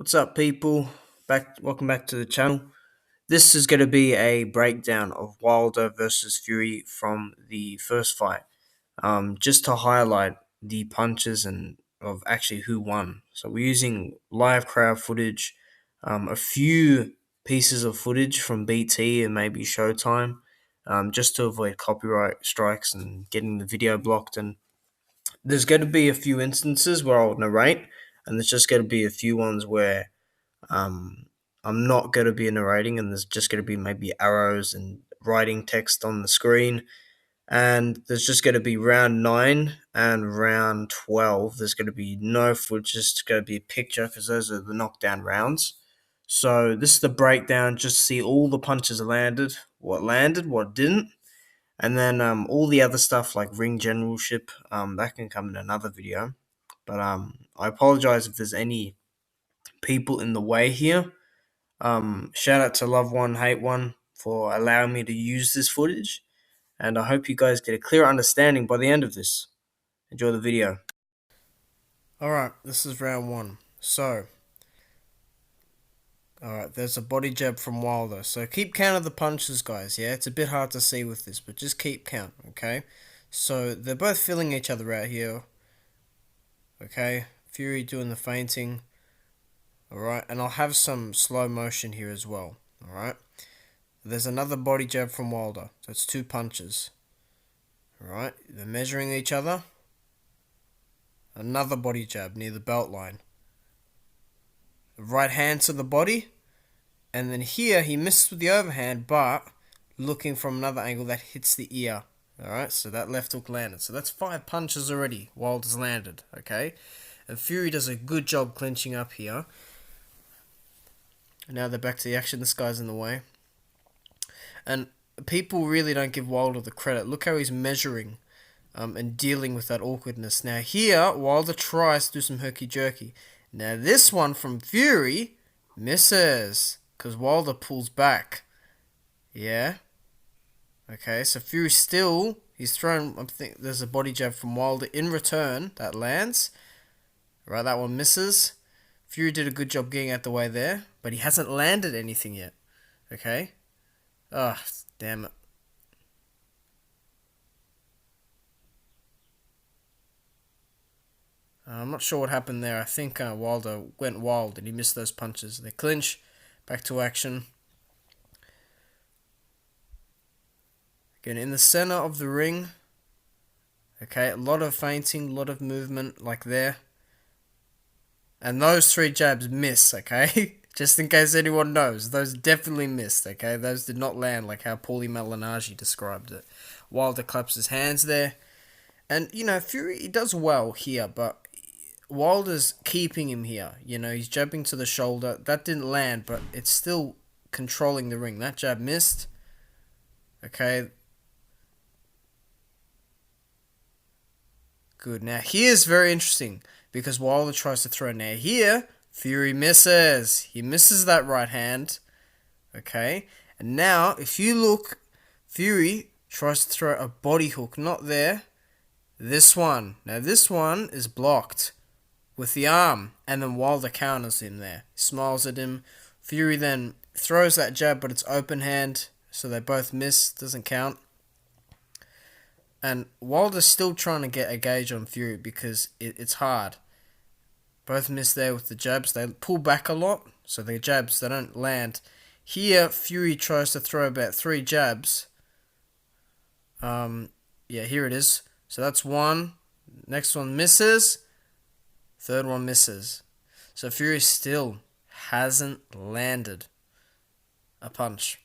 What's up, people? Welcome back to the channel. This is going to be a breakdown of Wilder versus Fury from the first fight, just to highlight the punches and of actually who won. So we're using live crowd footage, a few pieces of footage from BT and maybe Showtime, just to avoid copyright strikes and getting the video blocked. And there's going to be a few instances where I'll narrate, and there's just going to be a few ones where um, I'm not going to be narrating, and there's just going to be maybe arrows and writing text on the screen. And there's just going to be round 9 and round 12. There's going to be no footage, just going to be a picture because those are the knockdown rounds. So this is the breakdown, just see all the punches landed, what didn't. And then all the other stuff like ring generalship, that can come in another video. But I apologize if there's any people in the way here. Shout out to Love One, Hate One for allowing me to use this footage, and I hope you guys get a clear understanding by the end of this. Enjoy the video. Alright, this is round 1. So, alright, there's a body jab from Wilder. So keep count of the punches, guys, yeah? It's a bit hard to see with this, but just keep count, okay? So, they're both filling each other out here. Okay, Fury doing the feinting. Alright, and I'll have some slow motion here as well. Alright. There's another body jab from Wilder. So it's 2 punches. Alright, they're measuring each other. Another body jab near the belt line. Right hand to the body. And then here he misses with the overhand, but looking from another angle that hits the ear. Alright, so that left hook landed. So that's 5 punches already Wilder's landed. Okay. And Fury does a good job clinching up here. Now they're back to the action. This guy's in the way. And people really don't give Wilder the credit. Look how he's measuring and dealing with that awkwardness. Now here, Wilder tries to do some herky-jerky. Now this one from Fury misses because Wilder pulls back. Yeah. Okay, so Fury still, he's thrown, I think there's a body jab from Wilder in return that lands. Right, that one misses. Fury did a good job getting out the way there, but he hasn't landed anything yet. Okay? Ah, oh, damn it. I'm not sure what happened there. I think Wilder went wild and he missed those punches. They clinch. Back to action. Again, in the center of the ring. Okay, a lot of feinting, a lot of movement like there. And those 3 jabs miss, okay? Just in case anyone knows. Those definitely missed, okay? Those did not land like how Paulie Malignaggi described it. Wilder claps his hands there. And, you know, Fury, he does well here, but Wilder's keeping him here. You know, he's jabbing to the shoulder. That didn't land, but it's still controlling the ring. That jab missed. Okay. Good. Now, here's very interesting because Wilder tries to throw. Now, here, Fury misses. He misses that right hand. Okay. And now, if you look, Fury tries to throw a body hook. Not there. This one. Now, this one is blocked with the arm. And then Wilder counters him there. Smiles at him. Fury then throws that jab, but it's open hand. So they both miss. Doesn't count. And Wilder's still trying to get a gauge on Fury because it's hard. Both miss there with the jabs. They pull back a lot, so the jabs, they don't land. Here, Fury tries to throw about 3 jabs. Yeah, here it is. So that's 1. Next one misses. 3rd one misses. So Fury still hasn't landed a punch.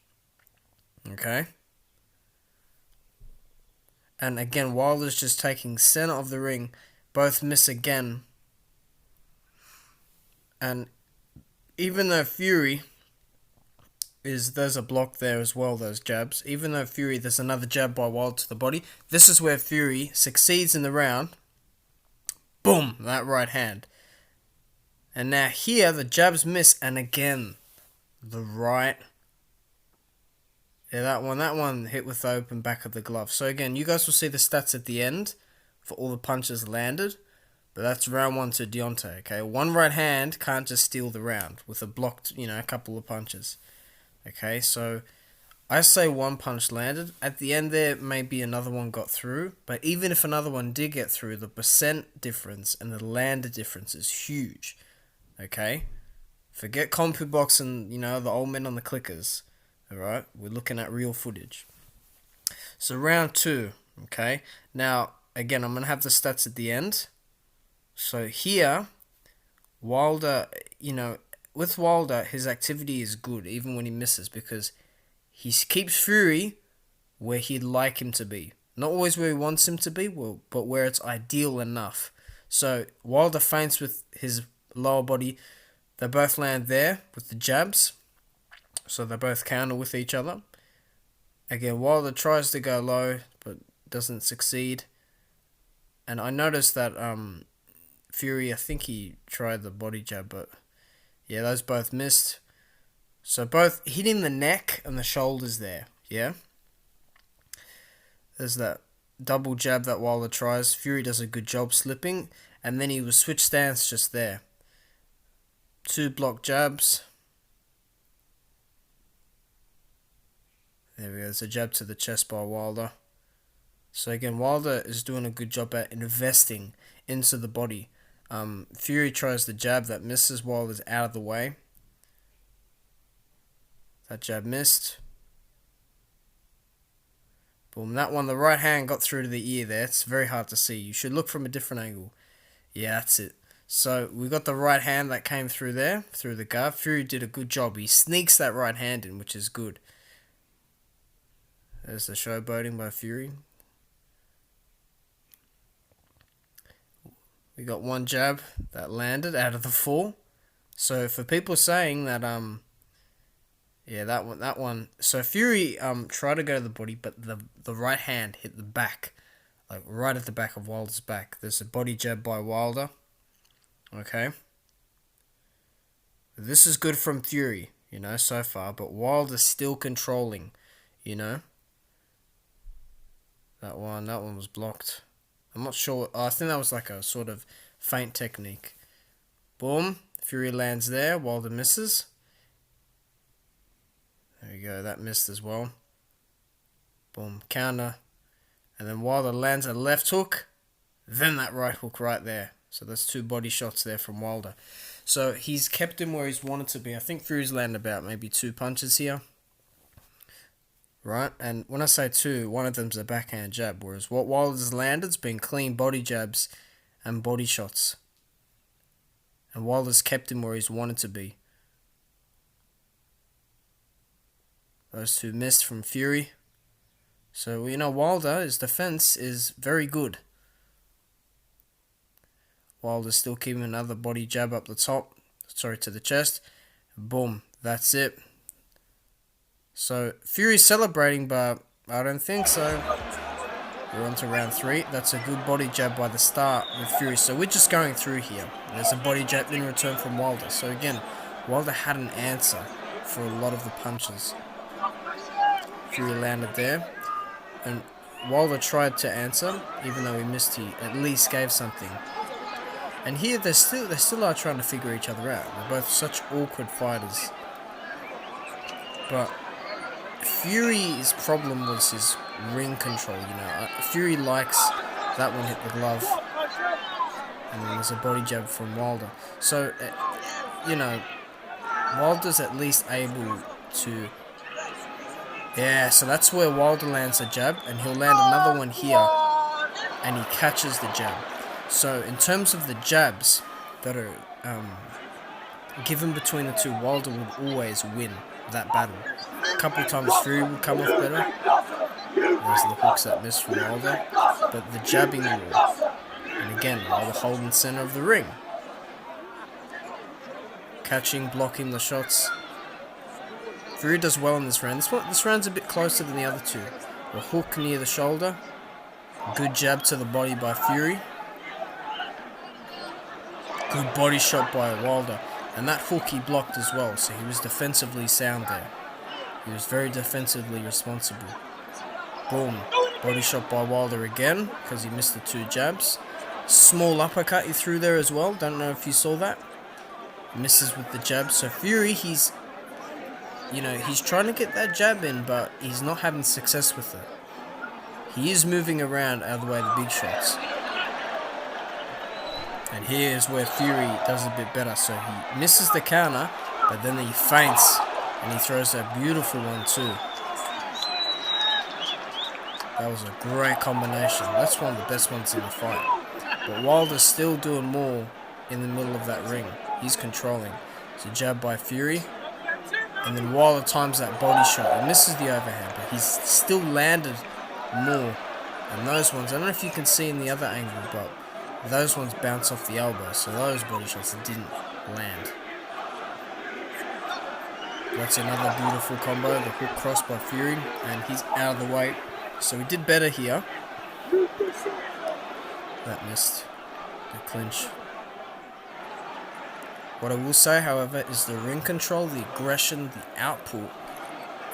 Okay? And again, Wilder's just taking center of the ring. Both miss again. And even though Fury there's a block there as well, those jabs. Even though Fury, there's another jab by Wilder to the body. This is where Fury succeeds in the round. Boom! That right hand. And now here, the jabs miss. And again, the right. Yeah, that one hit with the open back of the glove. So again, you guys will see the stats at the end for all the punches landed. But that's round one to Deontay, okay? One right hand can't just steal the round with a blocked, a couple of punches. Okay, so I say one punch landed. At the end there, maybe another one got through. But even if another one did get through, the percent difference and the landed difference is huge. Okay? Forget CompuBox and, the old men on the clickers. Alright? We're looking at real footage. So round two. Okay? Now, again, I'm going to have the stats at the end. So here, Wilder, with Wilder, his activity is good even when he misses because he keeps Fury where he'd like him to be. Not always where he wants him to be, but where it's ideal enough. So Wilder feints with his lower body. They both land there with the jabs. So they both counter with each other. Again, Wilder tries to go low, but doesn't succeed. And I noticed that Fury, I think he tried the body jab, but yeah, those both missed. So both hitting the neck and the shoulders there, yeah? There's that double jab that Wilder tries. Fury does a good job slipping, and then he was switch stance just there. 2 block jabs. There we go, there's a jab to the chest by Wilder. So again, Wilder is doing a good job at investing into the body. Fury tries the jab that misses. Wilder's out of the way. That jab missed. Boom, that one, the right hand got through to the ear there. It's very hard to see. You should look from a different angle. Yeah, that's it. So we got the right hand that came through there, through the guard. Fury did a good job. He sneaks that right hand in, which is good. There's the showboating by Fury. We got one jab that landed out of the 4. So for people saying that, yeah, that one. So Fury tried to go to the body, but the right hand hit the back, like right at the back of Wilder's back. There's a body jab by Wilder. Okay. This is good from Fury, so far, but Wilder's still controlling, That one was blocked. I'm not sure. I think that was like a sort of feint technique. Boom. Fury lands there. Wilder misses. There you go. That missed as well. Boom. Counter. And then Wilder lands a left hook. Then that right hook right there. So that's 2 body shots there from Wilder. So he's kept him where he's wanted to be. I think Fury's landed about maybe 2 punches here. Right, and when I say 2, one of them's a backhand jab, whereas what Wilder's landed's been clean body jabs and body shots. And Wilder's kept him where he's wanted to be. Those 2 missed from Fury. So, Wilder, his defense is very good. Wilder's still keeping another body jab up the top. To the chest. Boom, that's it. So, Fury's celebrating, but I don't think so. We're on to round 3. That's a good body jab by the start with Fury. So, we're just going through here. There's a body jab in return from Wilder. So, again, Wilder had an answer for a lot of the punches. Fury landed there. And Wilder tried to answer. Even though he missed, he at least gave something. And here, they still are trying to figure each other out. They're both such awkward fighters. But Fury's problem was his ring control, Fury likes that one hit the glove. And then there's a body jab from Wilder. So, Wilder's at least able to... Yeah, so that's where Wilder lands a jab. And he'll land another one here. And he catches the jab. So, in terms of the jabs that are given between the 2, Wilder would always win that battle. A couple times Fury would come off better. There's the hooks that missed from Wilder. But the jabbing war. And again, Wilder holding center of the ring. Catching, blocking the shots. Fury does well in this round. This round's a bit closer than the other 2. A hook near the shoulder. Good jab to the body by Fury. Good body shot by Wilder. And that hook he blocked as well, so he was defensively sound there. He was very defensively responsible. Boom. Body shot by Wilder again, because he missed the 2 jabs. Small uppercut he threw there as well. Don't know if you saw that. Misses with the jab. So Fury, he's trying to get that jab in, but he's not having success with it. He is moving around out of the way of the big shots. And here's where Fury does a bit better. So he misses the counter, but then he feints and he throws that beautiful one too. That was a great combination. That's one of the best ones in the fight. But Wilder's still doing more in the middle of that ring. He's controlling. It's a jab by Fury. And then Wilder times that body shot. He misses the overhand, but he's still landed more. And those ones, I don't know if you can see in the other angle, but those ones bounce off the elbow. So those body shots didn't land. That's another beautiful combo. The hook cross by Fury. And he's out of the way. So he did better here. That missed. The clinch. What I will say, however, is the ring control, the aggression, the output,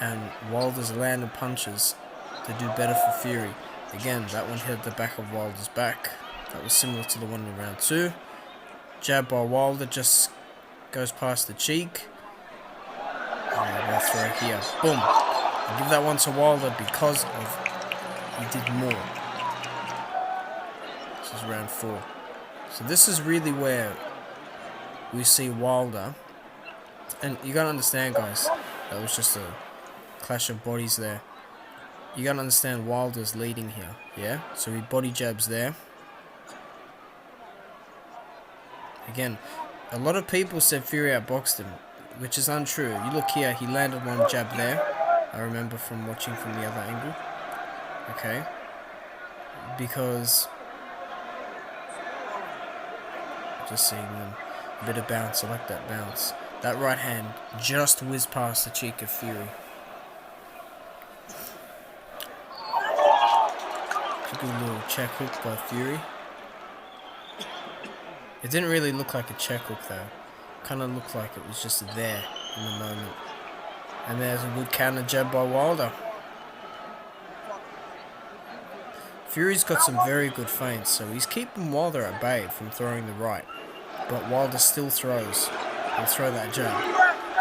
and Wilder's landed punches to do better for Fury. Again, that one hit the back of Wilder's back. That was similar to the one in round 2. Jab by Wilder just goes past the cheek. And we'll throw here. Boom. I'll give that one to Wilder because of he did more. This is round 4. So this is really where we see Wilder. And you gotta understand, guys, that was just a clash of bodies there. You gotta understand Wilder's leading here, yeah? So he body jabs there. Again, a lot of people said Fury outboxed him, which is untrue. You look here, he landed one jab there. I remember from watching from the other angle. Okay. Because just seeing them. A bit of bounce, I like that bounce. That right hand just whizzed past the cheek of Fury. Good little check hook by Fury. It didn't really look like a check hook though. Kind of looked like it was just there in the moment. And there's a good counter jab by Wilder. Fury's got some very good feints, so he's keeping Wilder at bay from throwing the right. But Wilder still throws. He'll throw that jab.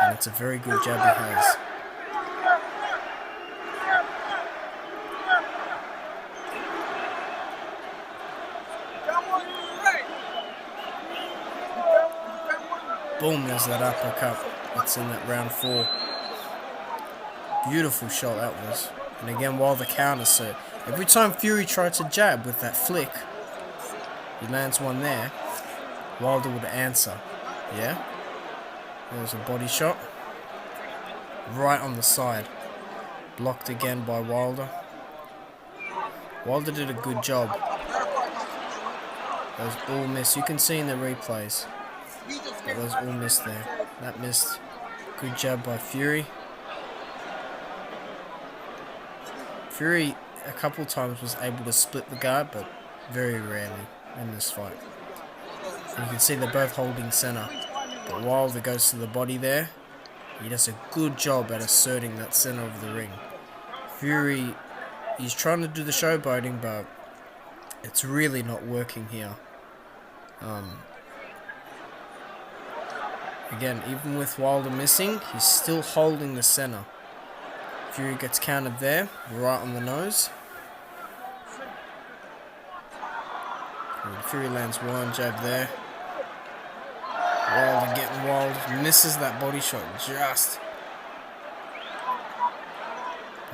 And it's a very good jab he has. Boom, there's that uppercut. That's in that round 4. Beautiful shot that was. And again, Wilder counters, so every time Fury tried to jab with that flick, he lands one there, Wilder would answer. Yeah? There's a body shot. Right on the side. Blocked again by Wilder. Wilder did a good job. That was all missed. You can see in the replays. That was all missed there. That missed. Good jab by Fury. Fury a couple times was able to split the guard, but very rarely in this fight. And you can see they're both holding center. But Wilder goes to the body there. He does a good job at asserting that center of the ring. Fury, he's trying to do the showboating, but it's really not working here. Again, even with Wilder missing, he's still holding the center. Fury gets countered there, right on the nose. And Fury lands one jab there. Wilder getting wild, misses that body shot just.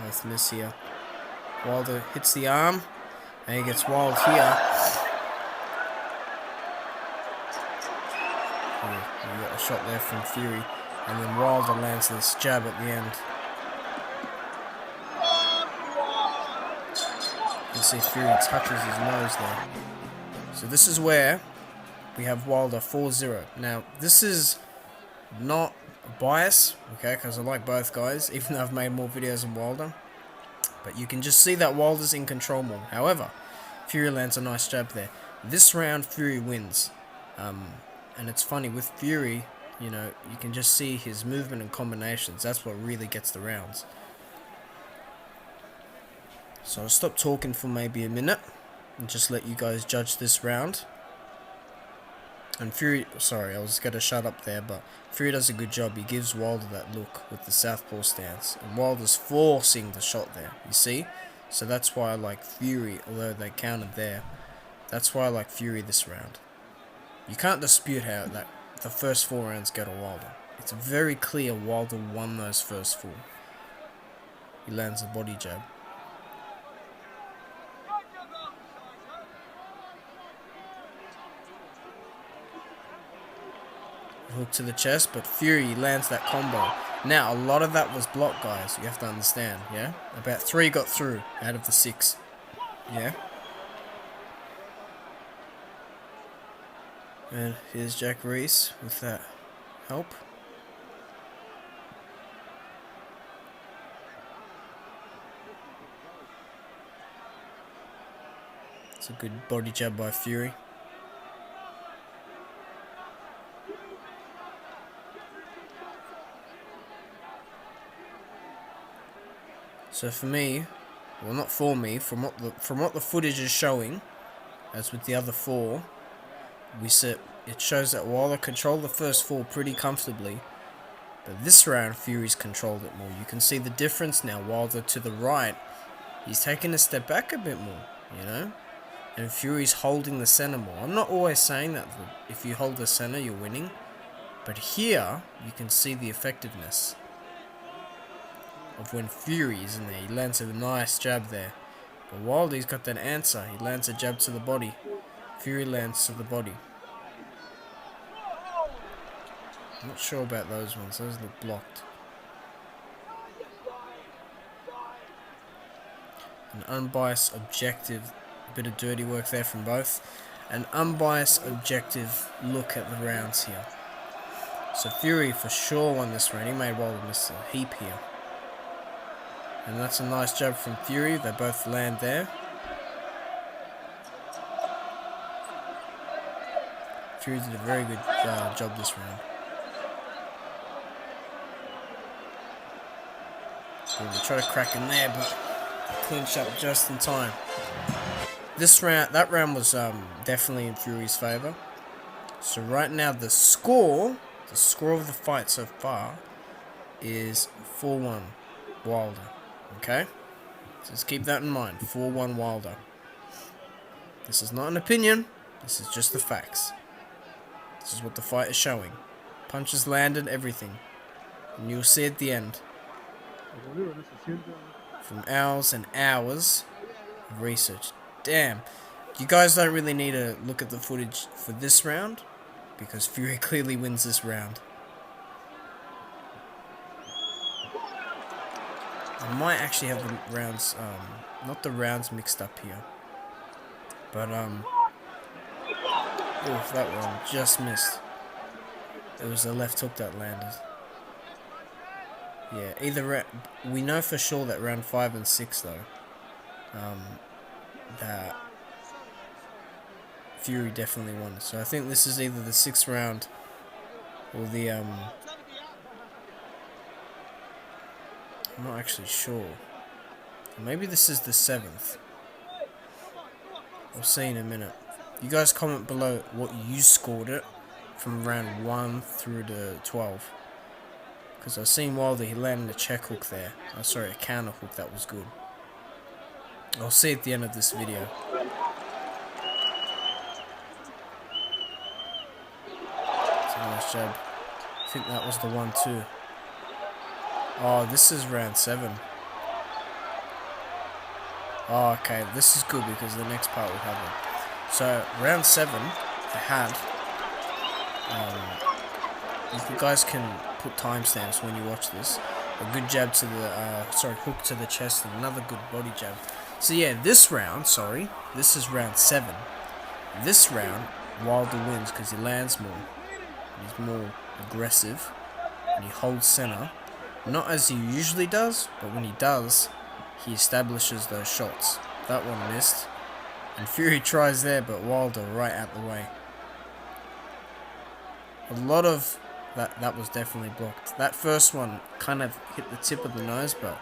Both miss here. Wilder hits the arm, and he gets wild here. We got a shot there from Fury, and then Wilder lands this jab at the end. You see Fury touches his nose there. So this is where we have Wilder 4-0. Now, this is not a bias, okay, because I like both guys, even though I've made more videos than Wilder. But you can just see that Wilder's in control more. However, Fury lands a nice jab there. This round, Fury wins. And it's funny, with Fury, you know, you can just see his movement and combinations. That's what really gets the rounds. So I'll stop talking for maybe a minute. and just let you guys judge this round. And Fury, sorry, I was going to shut up there, but Fury does a good job. He gives Wilder that look with the southpaw stance, and Wilder's forcing the shot there, you see? So that's why I like Fury, although they counted there. That's why I like Fury this round. You can't dispute how that the first 4 rounds go to Wilder. It's very clear Wilder won those first 4. He lands a body jab. Hook to the chest, but Fury lands that combo. Now, a lot of that was blocked, guys. You have to understand, yeah? About 3 got through out of the 6. Yeah? And here's Jack Reese with that help. It's a good body jab by Fury. So for me, well, not for me, from what the footage is showing, as with the other 4, it shows that Wilder controlled the first 4 pretty comfortably, but this round Fury's controlled it more. You can see the difference now. Wilder to the right, he's taken a step back a bit more, you know, and Fury's holding the center more. I'm not always saying that if you hold the center, you're winning, but here you can see the effectiveness of when Fury is in there. He lands a nice jab there. But Wilder's got that answer. He lands a jab to the body. Fury lands to the body. I'm not sure about those ones. Those look blocked. An unbiased, objective, bit of dirty work there from both. An unbiased, objective look at the rounds here. So Fury for sure won this round. He made Wilder miss a heap here. And that's a nice jab from Fury. They both land there. Fury did a very good job this round. So we try to crack in there, but clinch up just in time. That round was definitely in Fury's favor. So right now the score of the fight so far is 4-1 Wilder. Okay? So just keep that in mind. 4-1 Wilder. This is not an opinion. This is just the facts. This is what the fight is showing. Punches landed, everything. And you'll see at the end. From hours and hours of research. Damn. You guys don't really need to look at the footage for this round, because Fury clearly wins this round. I might actually have the rounds, not the rounds mixed up here. But, oof, that one just missed. It was a left hook that landed. Yeah, we know for sure that round 5 and 6, though, that Fury definitely won. So I think this is either the 6th round or the, I'm not actually sure. Maybe this is the 7th. We'll see in a minute. You guys comment below what you scored it from round 1 through to 12. Because I've seen Wilder, he landed a check hook there. Oh, sorry, a counter hook, that was good. I'll see at the end of this video. It's a nice jab. I think that was the 1-2. Oh, this is round 7. Oh, okay, this is good because the next part will have it. So, round 7, I had, you guys can put timestamps when you watch this. A good jab to the, hook to the chest and another good body jab. So yeah, this round, this is round 7. This round, Wilder wins because he lands more. He's more aggressive and he holds center. Not as he usually does, but when he does, he establishes those shots. That one missed. And Fury tries there, but Wilder right out the way. A lot of that was definitely blocked. That first one kind of hit the tip of the nose, but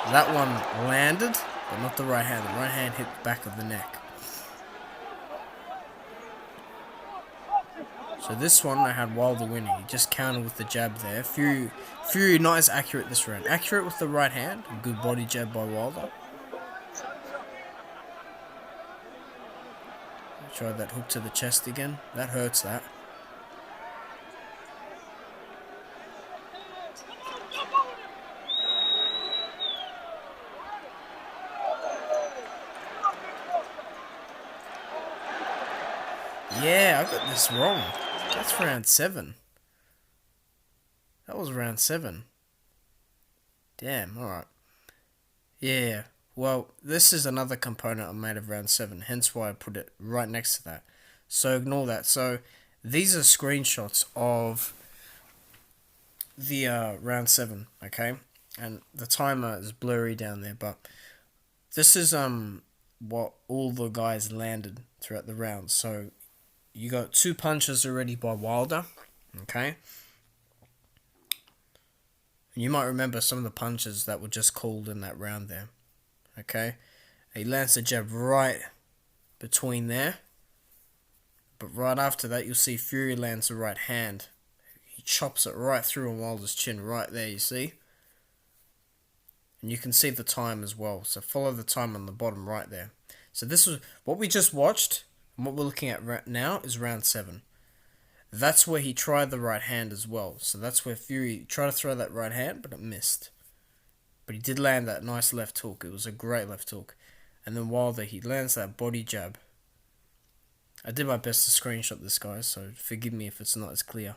that one landed, but not the right hand. The right hand hit the back of the neck. So this one I had Wilder winning. He just countered with the jab there. Fury not as accurate this round. Accurate with the right hand. A good body jab by Wilder. Tried that hook to the chest again. That hurts that. Yeah, I got this wrong. That's round 7. That was round 7. Damn, alright. Yeah, well, this is another component I made of round 7, hence why I put it right next to that. So ignore that. So these are screenshots of the round 7, okay? And the timer is blurry down there, but this is what all the guys landed throughout the round. So you got 2 punches already by Wilder, okay? And you might remember some of the punches that were just called in that round there, okay? He lands a jab right between there, but right after that you'll see Fury lands the right hand. He chops it right through on Wilder's chin right there, you see? And you can see the time as well, so follow the time on the bottom right there. So this was what we just watched, and what we're looking at right now is round 7. That's where he tried the right hand as well. So that's where Fury tried to throw that right hand, but it missed. But he did land that nice left hook. It was a great left hook. And then Wilder, he lands that body jab. I did my best to screenshot this, guys, so forgive me if it's not as clear.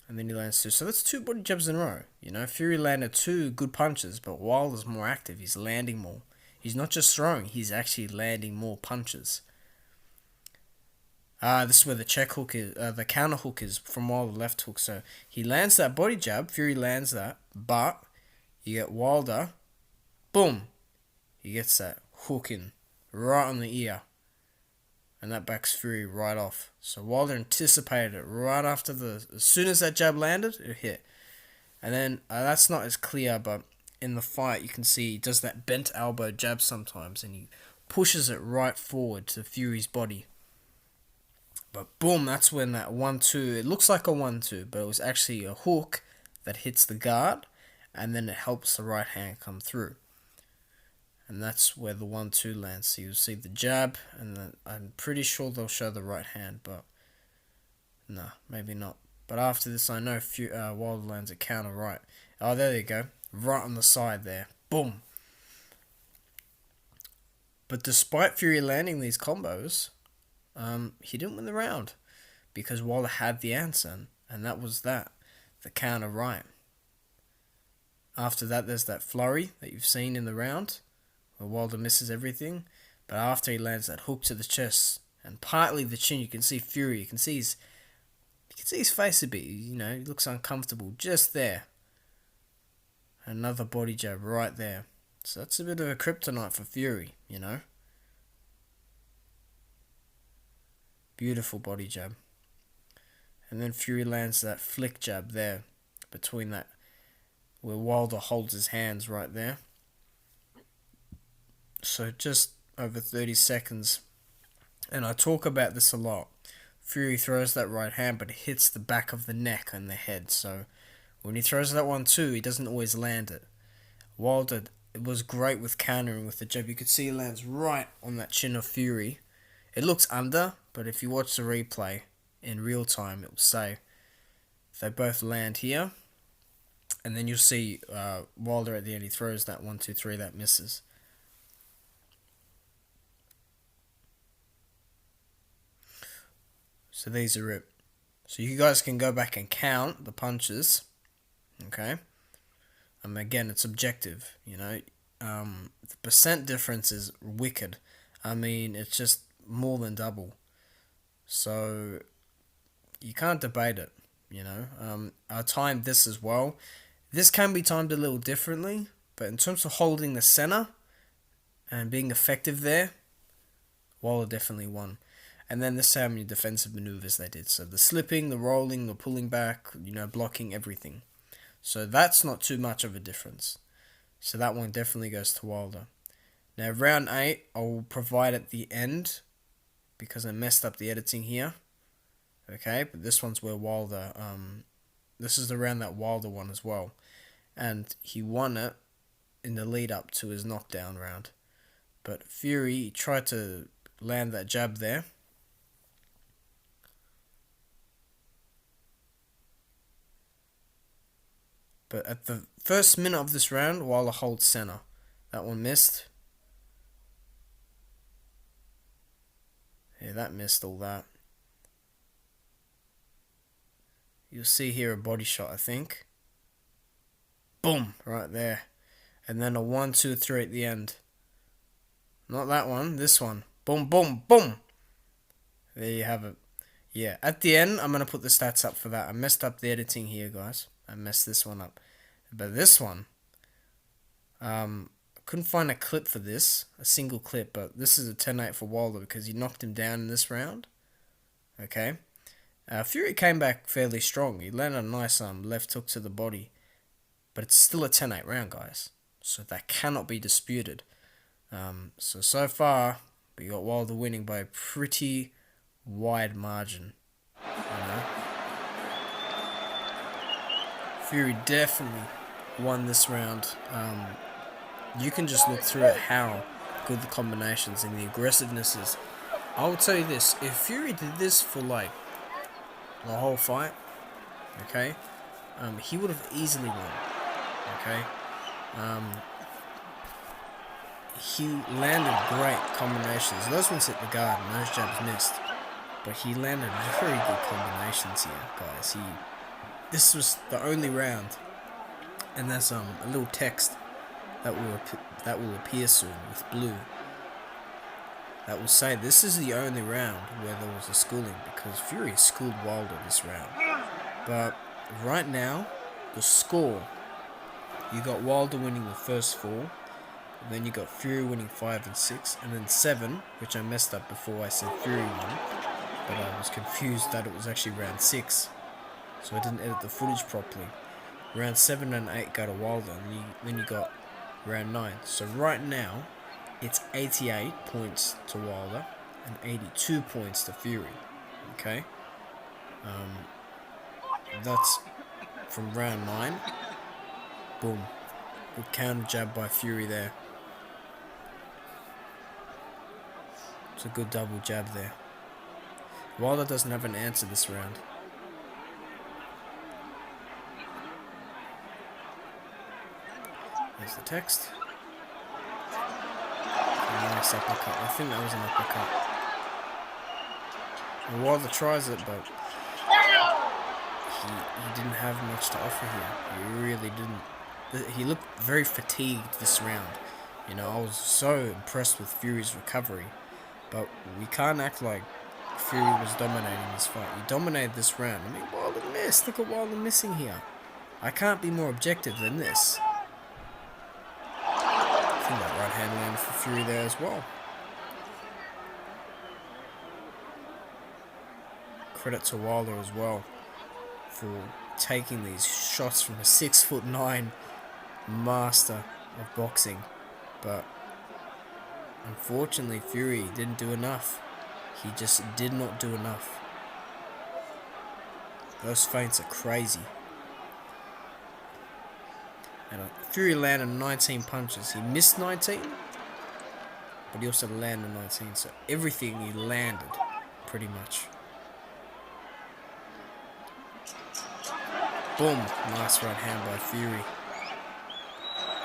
And then he lands 2. So that's 2 body jabs in a row. You know, Fury landed 2 good punches, but Wilder's more active. He's landing more. He's not just throwing, he's actually landing more punches. This is where the check hook is, the counter hook is from Wilder left hook. So he lands that body jab, Fury lands that, but you get Wilder, boom, he gets that hook in right on the ear, and that backs Fury right off. So Wilder anticipated it right after as soon as that jab landed, it hit. And then that's not as clear, but in the fight you can see he does that bent elbow jab sometimes, and he pushes it right forward to Fury's body. But boom, that's when that 1-2, it looks like a 1-2, but it was actually a hook that hits the guard, and then it helps the right hand come through. And that's where the 1-2 lands. So you'll see the jab, and then I'm pretty sure they'll show the right hand, but no, maybe not. But after this, I know Wilder lands a counter right. Oh, there you go. Right on the side there. Boom. But despite Fury landing these combos, he didn't win the round because Wilder had the answer, and that was that, the counter right. After that, there's that flurry that you've seen in the round where Wilder misses everything, but after he lands that hook to the chest and partly the chin, you can see Fury. You can see his face a bit. You know, he looks uncomfortable just there. Another body jab right there. So that's a bit of a kryptonite for Fury, you know. Beautiful body jab. And then Fury lands that flick jab there between that, where Wilder holds his hands right there. So just over 30 seconds. And I talk about this a lot. Fury throws that right hand, but it hits the back of the neck and the head. So when he throws that 1-2, he doesn't always land it. Wilder, it was great with countering with the jab. You could see he lands right on that chin of Fury. It looks under, but if you watch the replay in real time, it will say they both land here. And then you'll see Wilder at the end, he throws that 1-2-3 that misses. So these are it. So you guys can go back and count the punches. Okay? Again, it's objective, you know. The percent difference is wicked. I mean, it's just more than double. So you can't debate it, you know. I timed this as well. This can be timed a little differently, but in terms of holding the center and being effective there, Wilder definitely won. And then this how many defensive maneuvers they did. So the slipping, the rolling, the pulling back, you know, blocking, everything. So that's not too much of a difference. So that one definitely goes to Wilder. Now round 8, I will provide at the end, because I messed up the editing here. Okay, but this one's where Wilder, this is the round that Wilder won as well. And he won it in the lead up to his knockdown round. But Fury tried to land that jab there. But at the first minute of this round, Wilder holds center. That one missed. Yeah, that missed all that. You'll see here a body shot, I think. Boom! Right there. And then a 1, 2, 3 at the end. Not that one, this one. Boom, boom, boom! There you have it. Yeah, at the end, I'm going to put the stats up for that. I messed up the editing here, guys. I messed this one up. But this one, I couldn't find a clip for this, a single clip, but this is a 10-8 for Wilder because he knocked him down in this round. Okay. Fury came back fairly strong. He landed a nice left hook to the body. But it's still a 10-8 round, guys. So that cannot be disputed. So far, we got Wilder winning by a pretty wide margin. You know? Fury definitely won this round. You can just look through it how good the combinations and the aggressiveness is. I will tell you this, if Fury did this for like the whole fight, okay, he would have easily won. Okay, he landed great combinations. Those ones hit the guard and those jabs missed, but he landed very good combinations here, guys. This was the only round, and there's a little text that will appear soon with blue that will say this is the only round where there was a schooling, because Fury schooled Wilder this round. But right now, the score, you got Wilder winning the first 4, then you got Fury winning 5 and 6, and then 7, which I messed up before I said Fury won, but I was confused that it was actually round 6, so I didn't edit the footage properly. Round 7 and 8 go to Wilder, and then you got round 9. So right now, it's 88 points to Wilder and 82 points to Fury. Okay? That's from round 9. Boom. Good counter jab by Fury there. It's a good double jab there. Wilder doesn't have an answer this round. There's the text. Nice uppercut. I think that was an uppercut. And Wilder tries it, but he didn't have much to offer here. He really didn't. He looked very fatigued this round. You know, I was so impressed with Fury's recovery, but we can't act like Fury was dominating this fight. He dominated this round. I mean, Wilder missed. Look at Wilder missing here. I can't be more objective than this. I think that right hand landed for Fury there as well. Credit to Wilder as well for taking these shots from a 6'9" master of boxing. But unfortunately, Fury didn't do enough. He just did not do enough. Those feints are crazy. And Fury landed 19 punches. He missed 19, but he also landed 19. So everything he landed, pretty much. Boom. Nice right hand by Fury.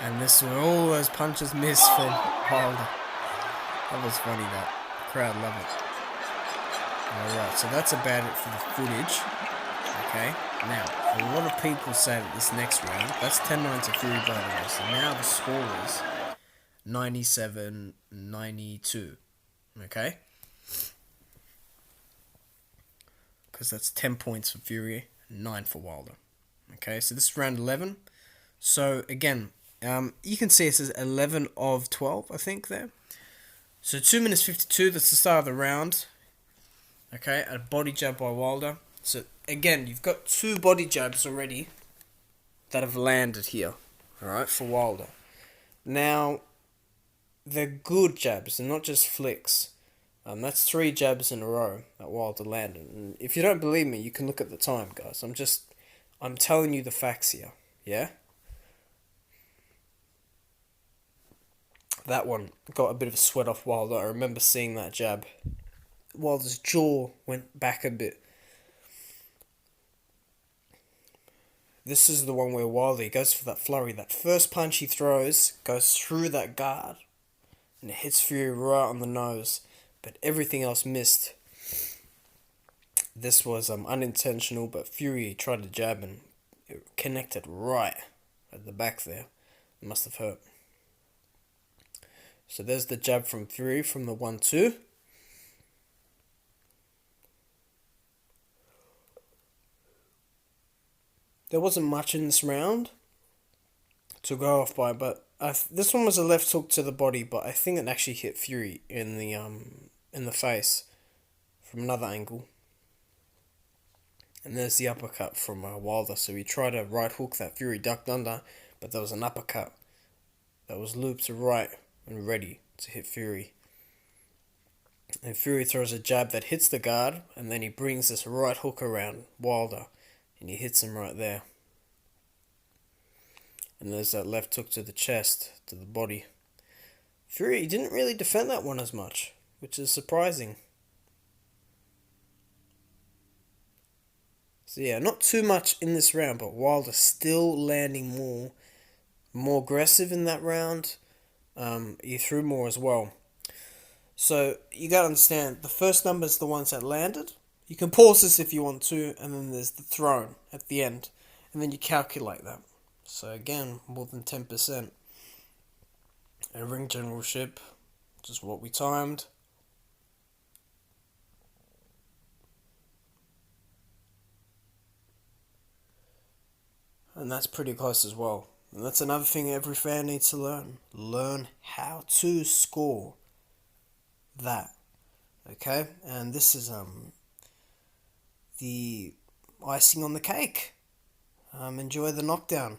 And this is where all those punches missed from Wilder. That was funny, that. The crowd loved it. Alright, so that's about it for the footage. Okay, now, a lot of people say that this next round, that's 10-9 to Fury by the way, so now the score is 97-92. Okay? Because that's 10 points for Fury, 9 for Wilder. Okay, so this is round 11. So, again, you can see it says 11 of 12, I think, there. So 2 minutes 52, that's the start of the round. Okay, a body jab by Wilder. So, again, you've got 2 body jabs already that have landed here, alright, for Wilder. Now, they're good jabs, they're not just flicks. That's three jabs in a row that Wilder landed. And if you don't believe me, you can look at the time, guys. I'm telling you the facts here. Yeah? That one got a bit of a sweat off Wilder. I remember seeing that jab. Wilder's jaw went back a bit. This is the one where Wilder goes for that flurry. That first punch he throws goes through that guard and it hits Fury right on the nose. But everything else missed. This was unintentional, but Fury tried to jab and it connected right at the back there. It must have hurt. So there's the jab from Fury from the 1-2. There wasn't much in this round to go off by, but this one was a left hook to the body, but I think it actually hit Fury in the face from another angle. And there's the uppercut from Wilder. So he tried to right hook that Fury ducked under, but there was an uppercut that was looped right and ready to hit Fury. And Fury throws a jab that hits the guard, and then he brings this right hook around Wilder, and he hits him right there. And there's that left hook to the chest, to the body. Fury didn't really defend that one as much, which is surprising. So yeah, not too much in this round, but Wilder still landing more aggressive in that round. He threw more as well. So you gotta understand, the first number is the ones that landed. You can pause this if you want to, and then there's the thrown at the end, and then you calculate that. So again, more than 10%. And ring generalship, just what we timed. And that's pretty close as well. And that's another thing every fan needs to learn. Learn how to score that. Okay? And this is the icing on the cake. Enjoy the knockdown.